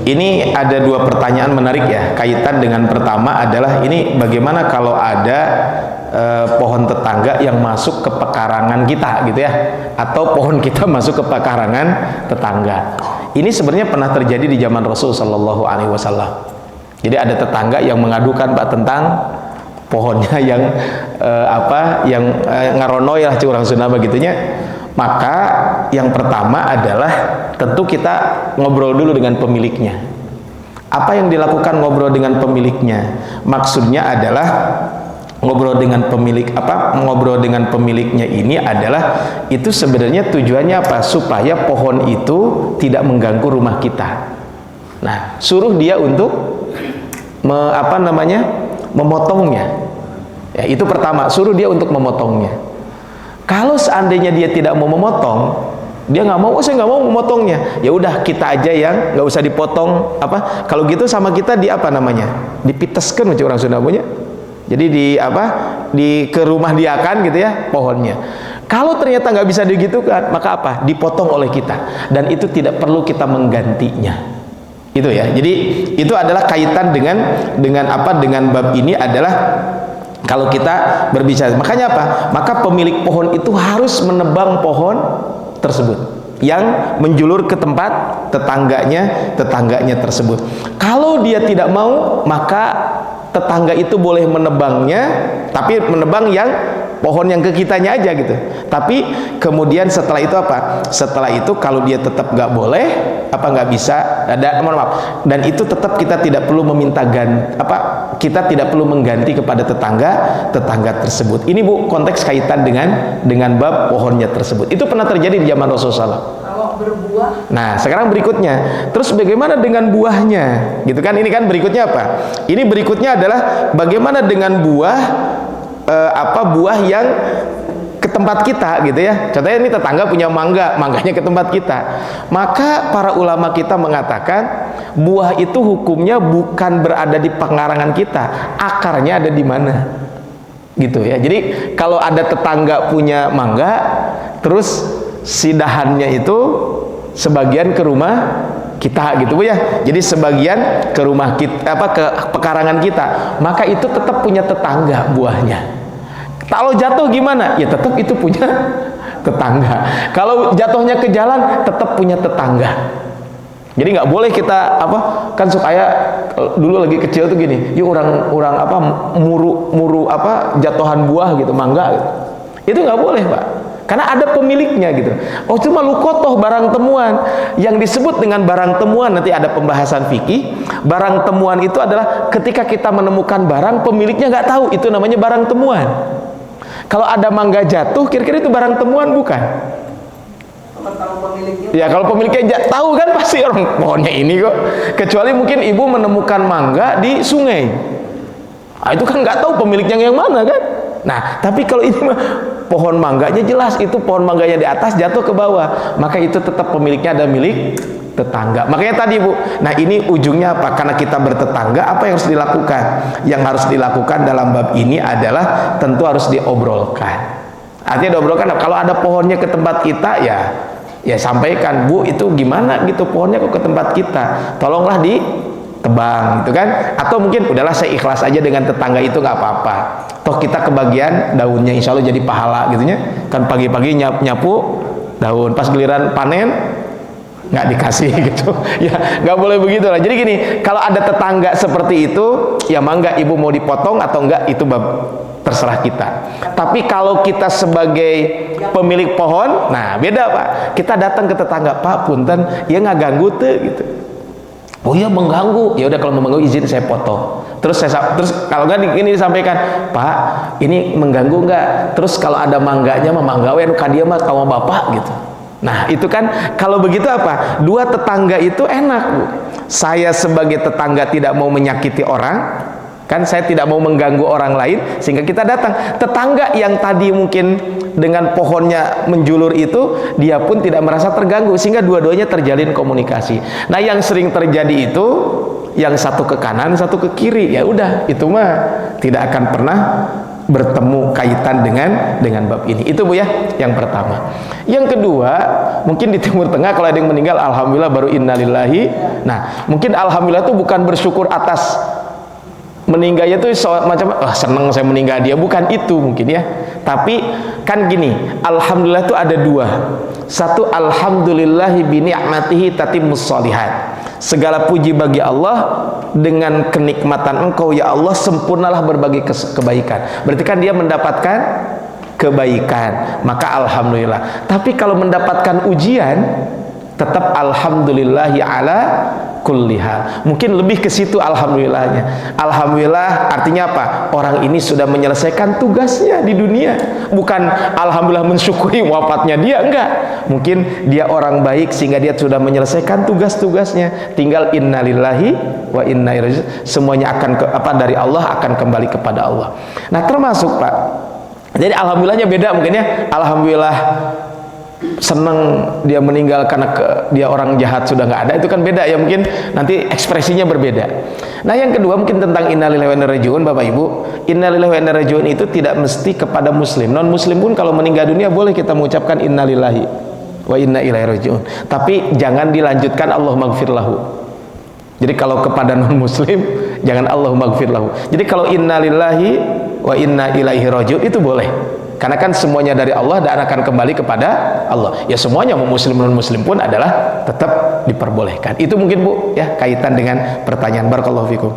Ini ada dua pertanyaan menarik ya, kaitan dengan pertama adalah ini bagaimana kalau ada pohon tetangga yang masuk ke pekarangan kita gitu ya, atau pohon kita masuk ke pekarangan tetangga. Ini sebenarnya pernah terjadi di zaman Rasul Shallallahu Alaihi Wasallam. Jadi ada tetangga yang mengadukan Pak tentang pohonnya yang ngaronoy lah curang Sunda begitunya. Maka yang pertama adalah tentu kita ngobrol dulu dengan pemiliknya. Apa yang dilakukan ngobrol dengan pemiliknya? Maksudnya adalah ngobrol dengan pemiliknya ini adalah itu sebenarnya tujuannya apa? Supaya pohon itu tidak mengganggu rumah kita. Nah, suruh dia untuk memotongnya. Ya, itu pertama, suruh dia untuk memotongnya. Kalau seandainya dia tidak mau memotong, dia nggak mau, saya nggak mau memotongnya. Ya udah, kita aja yang nggak usah dipotong. Kalau gitu sama kita dipiteskan macam orang Sunda punya. Jadi ke rumah dia kan gitu ya pohonnya. Kalau ternyata nggak bisa digitukan, maka dipotong oleh kita, dan itu tidak perlu kita menggantinya. Itu ya. Jadi itu adalah kaitan dengan bab ini adalah kalau kita berbicara, makanya maka pemilik pohon itu harus menebang pohon tersebut yang menjulur ke tempat tetangganya tersebut. Kalau dia tidak mau, maka tetangga itu boleh menebangnya, tapi menebang yang pohon yang ke kitanya aja gitu. Tapi kemudian setelah itu setelah itu kalau dia tetap nggak boleh, nggak bisa, dan itu tetap kita tidak perlu meminta kita tidak perlu mengganti kepada tetangga tersebut. Ini Bu, konteks kaitan dengan bab pohonnya tersebut. Itu pernah terjadi di zaman Rasulullah SAW. Kalau berbuah. Nah, sekarang berikutnya, terus bagaimana dengan buahnya? Gitu kan? Ini kan berikutnya apa? Ini berikutnya adalah bagaimana dengan buah yang ke tempat kita gitu ya. Contohnya ini tetangga punya mangganya ke tempat kita. Maka para ulama kita mengatakan buah itu hukumnya bukan berada di pengarangan kita, akarnya ada di mana. Gitu ya. Jadi kalau ada tetangga punya mangga, terus si dahannya itu sebagian ke rumah kita gitu Bu ya. Jadi sebagian ke rumah kita ke pekarangan kita, maka itu tetap punya tetangga buahnya. Kalau jatuh gimana? Ya tetap itu punya tetangga. Kalau jatuhnya ke jalan, tetap punya tetangga. Jadi nggak boleh kita kan supaya dulu lagi kecil tuh gini, yuk orang muru jatuhan buah gitu, mangga gitu. Itu nggak boleh Pak. Karena ada pemiliknya gitu. Oh, cuma lukotoh barang temuan. Yang disebut dengan barang temuan, nanti ada pembahasan fikih. Barang temuan itu adalah ketika kita menemukan barang, pemiliknya nggak tahu, itu namanya barang temuan. Kalau ada mangga jatuh, kira-kira itu barang temuan bukan? Kalau pemiliknya? Ya, kalau pemiliknya tahu kan pasti orang pohonnya ini kok. Kecuali mungkin ibu menemukan mangga di sungai. Nah, itu kan nggak tahu pemiliknya yang mana kan? Nah, tapi kalau ini mah pohon mangganya jelas, itu pohon mangganya di atas jatuh ke bawah, maka itu tetap pemiliknya ada milik tetangga. Makanya tadi Bu, nah ini ujungnya apa? Karena kita bertetangga, apa yang harus dilakukan? Yang harus dilakukan dalam bab ini adalah tentu harus diobrolkan. Artinya diobrolkan, kalau ada pohonnya ke tempat kita, ya sampaikan, Bu, itu gimana gitu pohonnya kok ke tempat kita, tolonglah ditebang gitu kan. Atau mungkin udahlah saya ikhlas aja dengan tetangga itu, nggak apa-apa, toh kita kebagian daunnya, insya Allah jadi pahala gitunya kan. Pagi-pagi nyapu daun, pas giliran panen nggak dikasih gitu ya, nggak boleh begitu lah. Jadi gini, kalau ada tetangga seperti itu, ya mangga ibu mau dipotong atau enggak, itu terserah kita. Tapi kalau kita sebagai pemilik pohon, nah beda Pak. Kita datang ke tetangga, Pak punten, ya nggak ganggu tuh gitu. Oh iya mengganggu, ya udah kalau mau mengganggu izin saya potong. Terus kalau nggak ini disampaikan, Pak ini mengganggu nggak? Terus kalau ada mangganya mah manggawe nuka dia mah kamu bapak gitu. Nah itu kan, kalau begitu dua tetangga itu enak Bu. Saya sebagai tetangga tidak mau menyakiti orang kan, saya tidak mau mengganggu orang lain, sehingga kita datang. Tetangga yang tadi mungkin dengan pohonnya menjulur itu, dia pun tidak merasa terganggu, sehingga dua-duanya terjalin komunikasi. Nah yang sering terjadi itu, yang satu ke kanan, satu ke kiri, ya udah itu mah tidak akan pernah bertemu kaitan dengan bab ini. Itu Bu ya, yang pertama. Yang kedua, mungkin di Timur Tengah kalau ada yang meninggal, alhamdulillah baru innalillahi. Nah, mungkin alhamdulillah itu bukan bersyukur atas meninggalnya itu macam seneng saya meninggal dia, bukan itu mungkin ya. Tapi kan gini, alhamdulillah itu ada dua. Satu, alhamdulillahi bi ni'matihi tatimmus sholihat. Segala puji bagi Allah, dengan kenikmatan Engkau ya Allah sempurnalah berbagai kebaikan. Berarti kan dia mendapatkan kebaikan, maka alhamdulillah. Tapi kalau mendapatkan ujian, tetap alhamdulillahi ala kulli hal. Mungkin lebih ke situ alhamdulillahnya. Alhamdulillah artinya apa? Orang ini sudah menyelesaikan tugasnya di dunia. Bukan alhamdulillah mensyukuri wafatnya dia, enggak. Mungkin dia orang baik sehingga dia sudah menyelesaikan tugas-tugasnya. Tinggal innalillahi wa inna ilaihi raji'un. Semuanya akan dari Allah akan kembali kepada Allah. Nah, termasuk Pak. Jadi alhamdulillahnya beda mungkin ya. Alhamdulillah senang dia meninggal karena dia orang jahat sudah nggak ada, itu kan beda ya, mungkin nanti ekspresinya berbeda. Nah, yang kedua mungkin tentang innalillahi wa inna ilaihi raji'un. Bapak Ibu, innalillahi wa inna ilaihi raji'un itu tidak mesti kepada muslim. Non muslim pun kalau meninggal dunia boleh kita mengucapkan innalillahi wa inna ilaihi raji'un, tapi jangan dilanjutkan Allahumma gfir lahu. Jadi kalau kepada non muslim jangan Allahumma gfir lahu. Jadi kalau innalillahi wa inna ilaihi raji'un itu boleh. Karena kan semuanya dari Allah dan akan kembali kepada Allah. Ya semuanya mau muslim non muslim pun adalah tetap diperbolehkan. Itu mungkin Bu ya kaitan dengan pertanyaan. Barakallahu fikum.